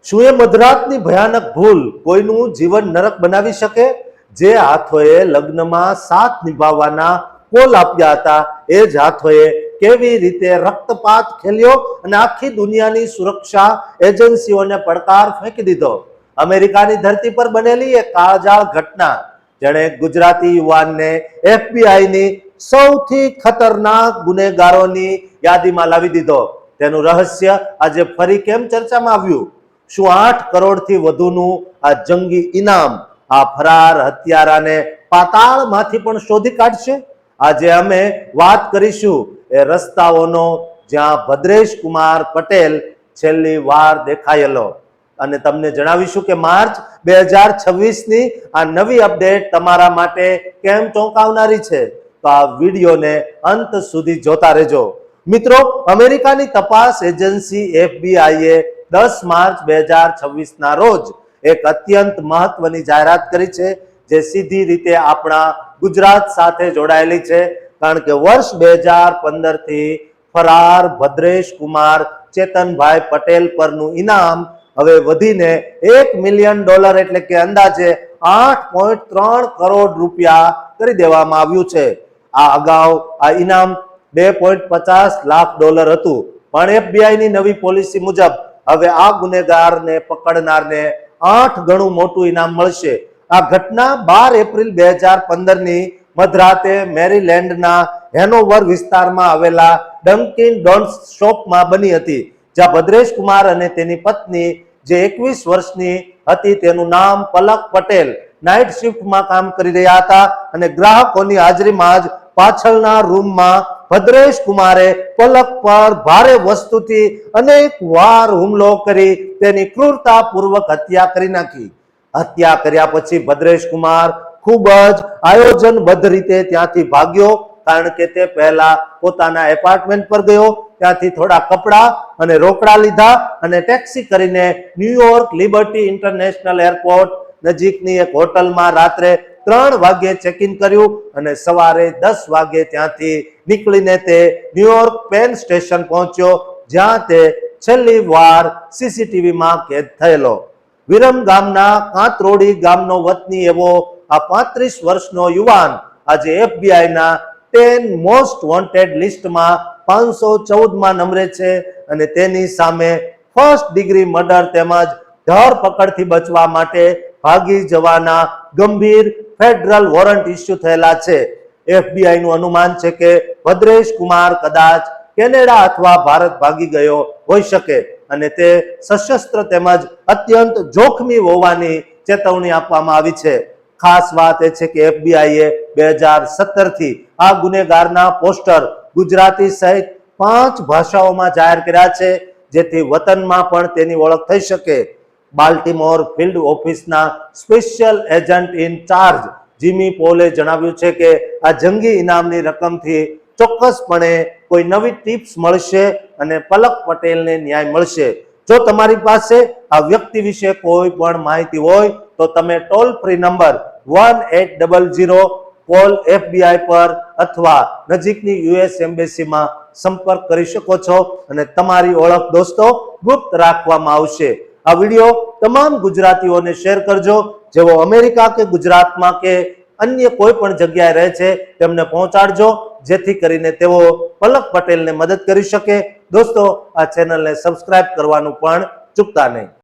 શું એ મધરાતની ભયાનક ભૂલ કોઈનું જીવન નરક બનાવી શકે? જે હાથોએ લગ્નમાં સાથ નિભાવવાના કોલ આપ્યા હતા, એ જ હાથોએ કેવી રીતે રક્તપાત ખેલ્યો અને આખી દુનિયાની સુરક્ષા એજન્સીઓને પડકાર ફેંકી દીધો. અમેરિકાની ધરતી પર બનેલી એક કાળજાળ ઘટના જેણે ગુજરાતી યુવાનને FBI ની સૌથી ખતરનાક ગુનેગારોની યાદીમાં લાવી દીધો. તેનું રહસ્ય આજે ફરી કેમ ચર્ચામાં આવ્યું? શું 8 કરોડથી વધુનું આ જંગી ઇનામ આ ફરાર હત્યારાને પાતાળમાંથી પણ શોધી કાઢશે? આજે અમે વાત કરીશું એ રસ્તાઓનો જ્યાં ભદ્રેશ કુમાર પટેલ છેલ્લી વાર દેખાયેલો, અને તમને જણાવીશું કે માર્ચ 2026ની આ નવી અપડેટ તમારા માટે કેમ ચોંકાવનારી છે. તો આ વિડીયોને અંત સુધી જોતા રહેજો. મિત્રો, અમેરિકાની તપાસ એજન્સી FBI એ 10 માર્ચ 2026ના રોજ એક અત્યંત મહત્વની જાહેરાત કરી છે, જે સીધી રીતે આપણા ગુજરાત સાથે જોડાયેલી છે. કારણ કે વર્ષ 2015 થી ફરાર ભદ્રેશ કુમાર ચેતનભાઈ પટેલ પરનું ઇનામ હવે વધીને $1 મિલિયન એટલે કે અંદાજે 8.3 કરોડ રૂપિયા કરી દેવામાં આવ્યું છે. આ અગાઉ આ ઇનામ $2.50 લાખ હતું, પણ FBI ની નવી પોલિસી મુજબ હવે આ ગુનેગારને પકડનારને 8 ગણું મોટું ઇનામ મળશે. આ ઘટના 12 એપ્રિલ 2015ની મધરાતે મેરીલેન્ડના હેનોવર વિસ્તારમાં આવેલા ડંકિન ડોન્ટ્સ શોપમાં બની હતી, જ્યાં ભદ્રેશ કુમાર અને તેની પત્ની જે 21 વર્ષની હતી તેનું નામ પલક પટેલ નાઇટ શિફ્ટમાં કામ કરી રહ્યા હતા, અને ગ્રાહકોની હાજરીમાં જ પાછળના રૂમમાં ભદ્રેશ કુમારે પલક પર ભારે વસ્તુથી અનેક વાર હુમલો કરી તેની ક્રૂરતાપૂર્વક હત્યા કરી નાખી. હત્યા કર્યા પછી ભદ્રેશ કુમાર ખૂબ જ આયોજનબદ્ધ રીતે ત્યાંથી ભાગ્યો, કારણ કે તે પહેલા પોતાના એપાર્ટમેન્ટ પર ગયો, ત્યાંથી થોડા કપડાં અને રોકડા લીધા અને ટેક્સી કરીને ન્યુયોર્ક લિબર્ટી ઇન્ટરનેશનલ એરપોર્ટ નજીકની એક હોટલમાં રાત્રે 3 વાગ્યે ચેક ઇન કર્યું અને સવારે 10 વાગ્યે ત્યાંથી નીકળીને તે ન્યુયોર્ક પેન સ્ટેશન પહોંચ્યો, જ્યાં તે છેલ્લી વાર CCTVમાં કેદ થયેલો. વિરમ ગામના કાંતરોડી ગામનો વતની એવો આ 35 વર્ષનો યુવાન આજે FBIના 10 મોસ્ટ વોન્ટેડ લિસ્ટમાં 514માં નંબરે છે, અને તેની સામે ફર્સ્ટ ડિગ્રી મર્ડર તેમજ ધરપકડથી બચવા માટે ભાગી જવાના ગંભીર ફેડરલ વોરંટ ઇસ્યુ થયેલા છે. FBIનું અનુમાન છે કે ભદ્રેશ કુમાર કદાચ કેનેડા અથવા ભારત ભાગી ગયો હોઈ શકે, અને તે સશસ્ત્ર તેમજ અત્યંત જોખમી હોવાની ચેતવણી આપવામાં આવી છે. ખાસ વાત એ છે કે FBI એ 2017થી આ ગુનેગારના પોસ્ટર ગુજરાતી સહિત 5 ભાષાઓમાં જાહેર કર્યા છે, જેથી વતનમાં પણ તેની ઓળખ થઈ શકે. બાલ્ટીમોર ફિલ્ડ ઓફિસના special agent in charge Jimmy પોલે જણાવ્યું છે કે આ જંગી ઇનામની રકમથી ચોક્કસપણે કોઈ નવી ટિપ્સ મળશે અને પલક પટેલને ન્યાય મળશે. જો તમારી પાસે આ વ્યક્તિ વિશે કોઈ પણ માહિતી હોય તો તમે toll free number 1800 call FBI પર અથવા નજીકની US એમ્બેસીમાં સંપર્ક કરી શકો છો, અને તમારી ઓળખ દોસ્તો ગુપ્ત રાખવામાં આવશે. આ વિડીયો તમામ ગુજરાતીઓને શેર કરજો, જેઓ અમેરિકા કે ગુજરાતમાં કે અન્ય કોઈ પણ જગ્યાએ રહે છે તેમને પહોંચાડજો, જેથી કરીને તેઓ પલક પટેલને મદદ કરી શકે. દોસ્તો, આ ચેનલને સબસ્ક્રાઇબ કરવાનું પણ ચૂકતા નહીં.